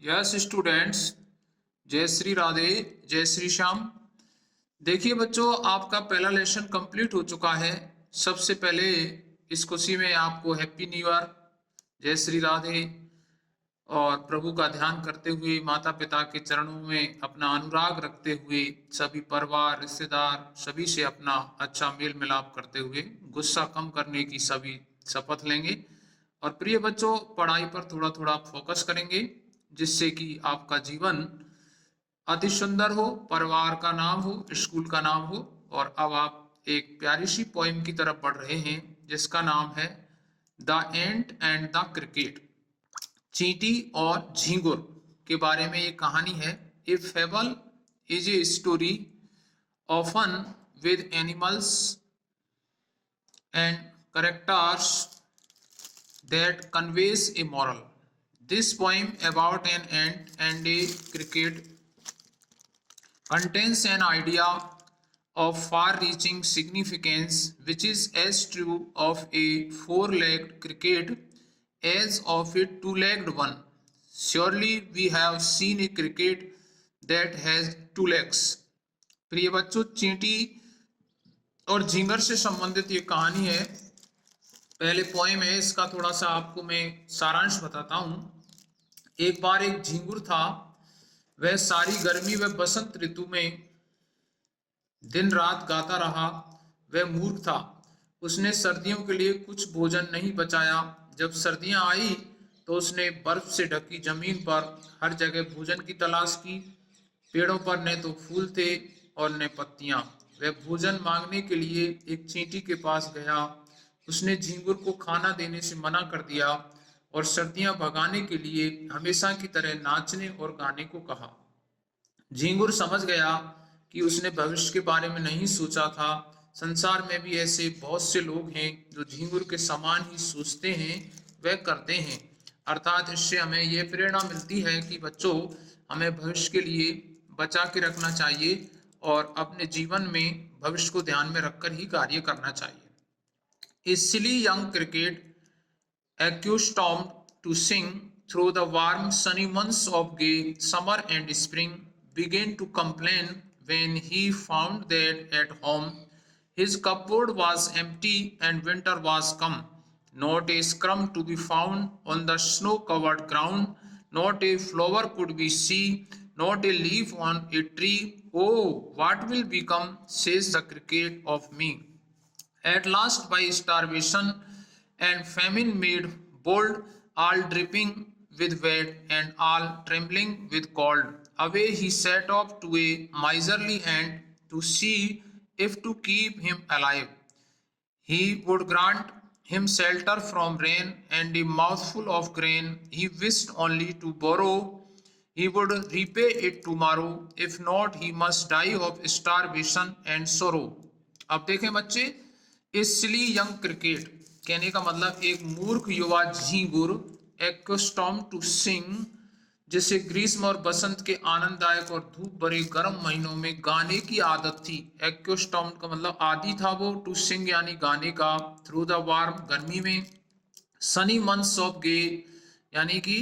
Yes students, जय श्री राधे, जय श्री श्याम। देखिए बच्चों, आपका पहला लेसन कंप्लीट हो चुका है। सबसे पहले इस खुशी में आपको हैप्पी न्यू ईयर, जय श्री राधे। और प्रभु का ध्यान करते हुए, माता पिता के चरणों में अपना अनुराग रखते हुए, सभी परिवार रिश्तेदार सभी से अपना अच्छा मेल मिलाप करते हुए, गुस्सा कम करने की सभी शपथ लेंगे। और प्रिय बच्चों, पढ़ाई पर थोड़ा थोड़ा फोकस करेंगे, जिससे कि आपका जीवन अति सुंदर हो, परिवार का नाम हो, स्कूल का नाम हो। और अब आप एक प्यारी सी पोइम की तरफ बढ़ रहे हैं, जिसका नाम है the ant and the cricket. चींटी और झींगुर के बारे में ये कहानी है। A fable is a story often with animals and characters that conveys a moral. This poem about an ant and a cricket contains an idea of far-reaching significance which is as true of a four-legged cricket as of a two-legged one. Surely we have seen a cricket that has two legs. प्रिय बच्चों, चींटी और झींगर से संबंधित ये कहानी है। पहले पोएम है, इसका थोड़ा सा आपको मैं सारांश बताता हूं। एक बार एक झींगुर था। वह सारी गर्मी व बसंत ऋतु में दिन रात गाता रहा। वह मूर्ख था। उसने सर्दियों के लिए कुछ भोजन नहीं बचाया। जब सर्दियां आई तो उसने बर्फ से ढकी जमीन पर हर जगह भोजन की तलाश की। पेड़ों पर न तो फूल थे और न पत्तियां। वह भोजन मांगने के लिए एक चींटी के पास गया। उसने झींगुर को खाना देने से मना कर दिया और सर्दियां भगाने के लिए हमेशा की तरह नाचने और गाने को कहा। झींगुर समझ गया कि उसने भविष्य के बारे में नहीं सोचा था। संसार में भी ऐसे बहुत से लोग हैं जो झींगुर के समान ही सोचते हैं, वह करते हैं। अर्थात इससे हमें यह प्रेरणा मिलती है कि बच्चों, हमें भविष्य के लिए बचा के रखना चाहिए और अपने जीवन में भविष्य को ध्यान में रखकर ही कार्य करना चाहिए। A silly young cricket, accustomed to sing through the warm sunny months of gay summer and spring, began to complain when he found that at home his cupboard was empty and winter was come. Not a crumb to be found on the snow-covered ground, not a flower could be seen, not a leaf on a tree. Oh, what will become, says the cricket, of me? At last, by starvation and famine made bold, all dripping with wet and all trembling with cold, away he set off to a miserly ant to see if to keep him alive he would grant him shelter from rain and a mouthful of grain he wished only to borrow. He would repay it tomorrow. If not, he must die of starvation and sorrow. अब देखें बच्चे, सिली young cricket कहने का मतलब एक मूर्ख युवा झींगुर, एक्स्टॉम टू सिंग, जिसे ग्रीष्म और बसंत के आनंददायक और धूप भरे गर्म महीनों में गाने की आदत थी। एक्स्टॉम का मतलब आदि था वो, टू सिंग यानी गाने का, थ्रू द वार्म गर्मी में, सनी मंथ्स ऑफ गे यानी कि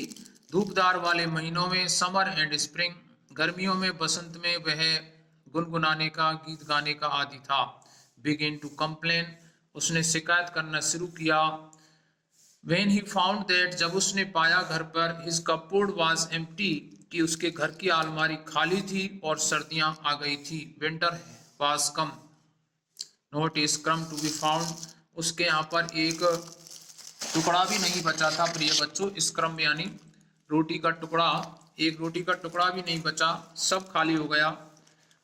धूपदार वाले महीनों में, समर एंड स्प्रिंग गर्मियों में, बसंत में वह गुनगुनाने का, गीत गाने का आदि था। बिगिन टू कंप्लेन, उसने शिकायत करना शुरू किया। When he found that, जब उसने पाया घर पर, his cupboard was empty, कि उसके घर की अलमारी खाली थी और सर्दियां आ गई थी। Winter was come, not a crumb to be found, उसके यहाँ पर एक टुकड़ा भी नहीं बचा था। प्रिय बच्चों, स्क्रम यानी रोटी का टुकड़ा, एक रोटी का टुकड़ा भी नहीं बचा, सब खाली हो गया।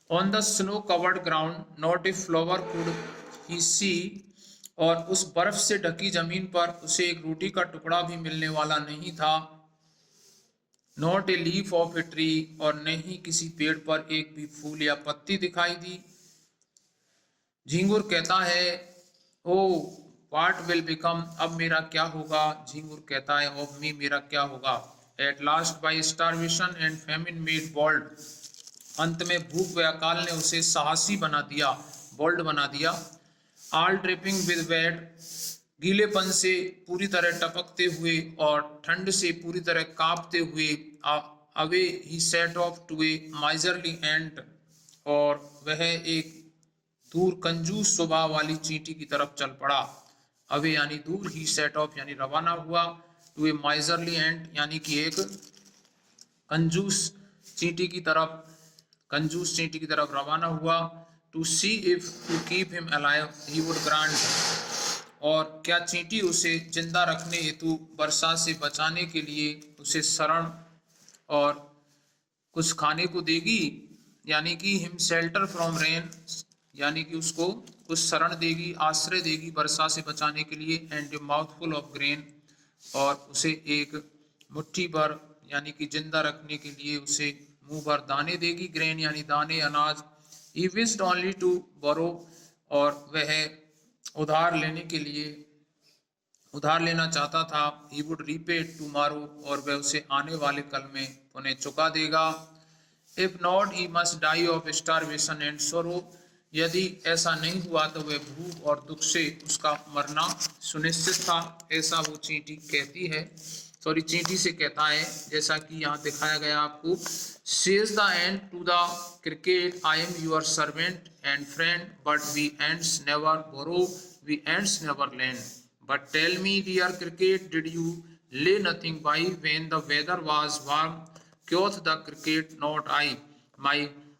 On the snow covered ground, not a flower could he see, और उस बर्फ से ढकी जमीन पर उसे एक रोटी का टुकड़ा भी मिलने वाला नहीं था। Not a leaf of a tree, और नहीं किसी पेड़ पर एक भी फूल या पत्ती दिखाई दी। झींगुर कहता है, ओ व्हाट विल बिकम, अब मेरा क्या होगा। झींगुर कहता है, ऑफ मी, मेरा क्या होगा। At last by starvation and famine made bold, अंत में भूख व अकाल ने उसे साहसी बना दिया, बोल्ड बना दिया। ऑल ड्रिपिंग विद वेट, गीलेपन से पूरी तरह टपकते हुए और ठंड से पूरी तरह कांपते हुए, away he set off to a miserly ant, और वह एक दूर कंजूस स्वभाव वाली चींटी की तरफ चल पड़ा। अवे यानी दूर, ही सेट ऑफ यानी रवाना हुआ, टू ए माइजरली एंट यानी कि एक कंजूस चींटी की तरफ, कंजूस चींटी की तरफ रवाना हुआ। To see if to keep him alive he would grant, और क्या चींटी उसे जिंदा रखने हेतु वर्षा से बचाने के लिए उसे शरण और कुछ खाने को देगी, यानी कि हिम शेल्टर फ्रॉम रेन, यानी कि उसको कुछ शरण देगी, आश्रय देगी वर्षा से बचाने के लिए। And A mouthful of grain, और उसे एक मुट्ठी भर यानी कि जिंदा रखने के लिए उसे मुंह भर दाने देगी, ग्रेन यानी दाने, अनाज। He wished only to borrow, और वह उधार लेने के लिए उधार लेना चाहता था। ही वुड रीपे टुमारो, और वह उसे आने वाले कल में उन्हें चुका देगा। If not he must die of starvation and sorrow, यदि ऐसा नहीं हुआ तो वह भूख और दुख से उसका मरना सुनिश्चित था। ऐसा वो चींटी कहती है, सॉरी चींटी से कहता है, जैसा कि यहाँ दिखाया गया आपको। Says the ant to the cricket, I am your servant and friend, but we ants never borrow, we ants never lend. But tell me, dear cricket, did you lay nothing by when the weather was warm? Quoth the cricket, not I. My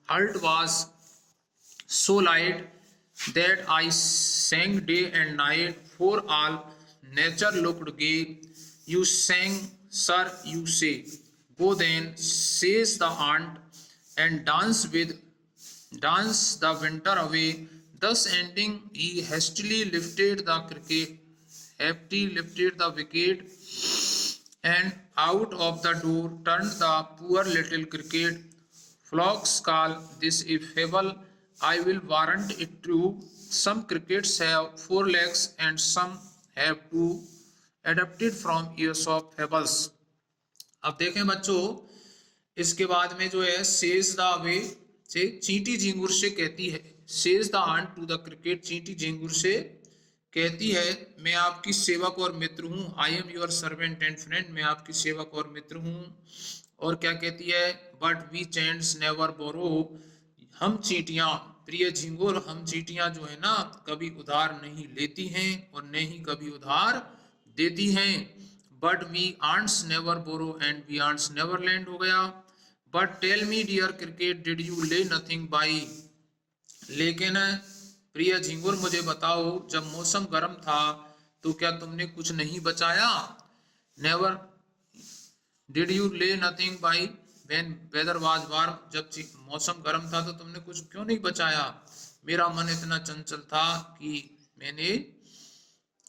heart was so light that I sang day and night, for all nature looked gay. You sang, sir, you say. Go then, says the ant, and dance the winter away. Thus ending, he hastily lifted the cricket, FT lifted the wicket, and out of the door turned the poor little cricket. Flocks call this a fable, I will warrant it true. Some crickets have 4 legs and some have 2, adapted from years of fables. अब देखें बच्चों, इसके बाद में जो है says the way से चींटी झिंगुर से कहती है, says the ant to the cricket, चींटी झिंगुर से कहती है, मैं आपकी सेवक और मित्र हूँ। I am your servant and friend, मैं आपकी सेवक और मित्र हूँ। और क्या कहती है, बट वी चैंट्स नेवर बोरो, हम चींटियां, प्रिय झिंगुर, हम चींटियां जो है ना कभी उधार नहीं लेती हैं और न ही कभी उधार देती हैं। But we ants never borrow and we ants never lend हो गया। But tell me dear cricket, did you lay nothing by, लेकिन प्रिय झिंगुर मुझे बताओ, जब मौसम गर्म था तो क्या तुमने कुछ नहीं बचाया? Never did you lay nothing by when weather was warm, जब मौसम गर्म था तो तुमने कुछ क्यों नहीं बचाया? मेरा मन इतना चंचल था कि मैंने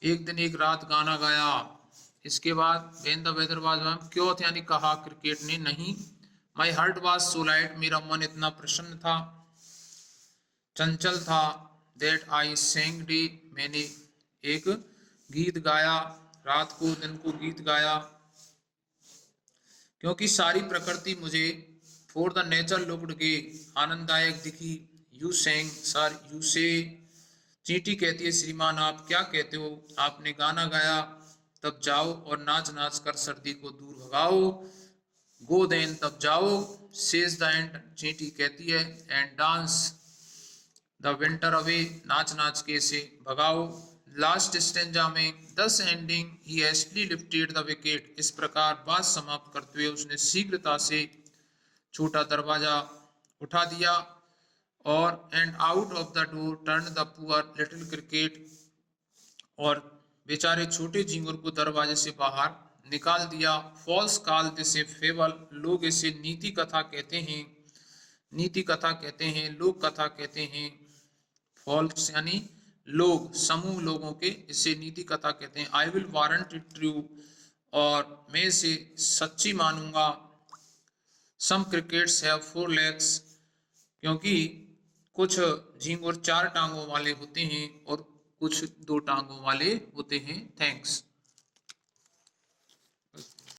एक दिन एक रात गाना गाया। इसके बाद when the weather was warm, क्यों यानी कहा क्रिकेट ने, नहीं। My heart was so light, मेरा मन इतना प्रसन्न था, चंचल था। दैट आई सेंग डे, मैंने एक गीत गाया, रात को दिन को गीत गाया, क्योंकि सारी प्रकृति मुझे, फॉर द नेचर लुक्ड गे, आनंददायक दिखी। यू सेंग, सर, यू से, चींटी कहती है, श्रीमान आप क्या कहते हो, आपने गाना गाया, तब जाओ और नाच नाच कर सर्दी को दूर भगाओ। गो देन, तब जाओ। सेज द एंड, चींटी कहती है, and dance the winter away, नाच नाच के से भगाओ। लास्ट स्टेंजा में, thus ending he hastily lifted the wicket, इस प्रकार बात समाप्त करते हुए उसने शीघ्रता से छोटा दरवाजा उठा दिया। और and out of the door turn the poor little cricket, और बेचारे छोटे झींगुर को दरवाजे से बाहर निकाल दिया। Folks call this a fable, लोग इसे नीति कथा कहते हैं, नीति कथा कहते हैं, लोक कथा कहते हैं। फॉल्स यानी लोग, समूह लोगों के, इसे नीति कथा कहते हैं। I will warrant it true, और मैं इसे सच्ची मानूंगा। सम क्रिकेट्स हैव 4 legs, क्योंकि कुछ झींगुर 4 टांगों वाले होते हैं और कुछ 2 टांगों वाले होते हैं। थैंक्स।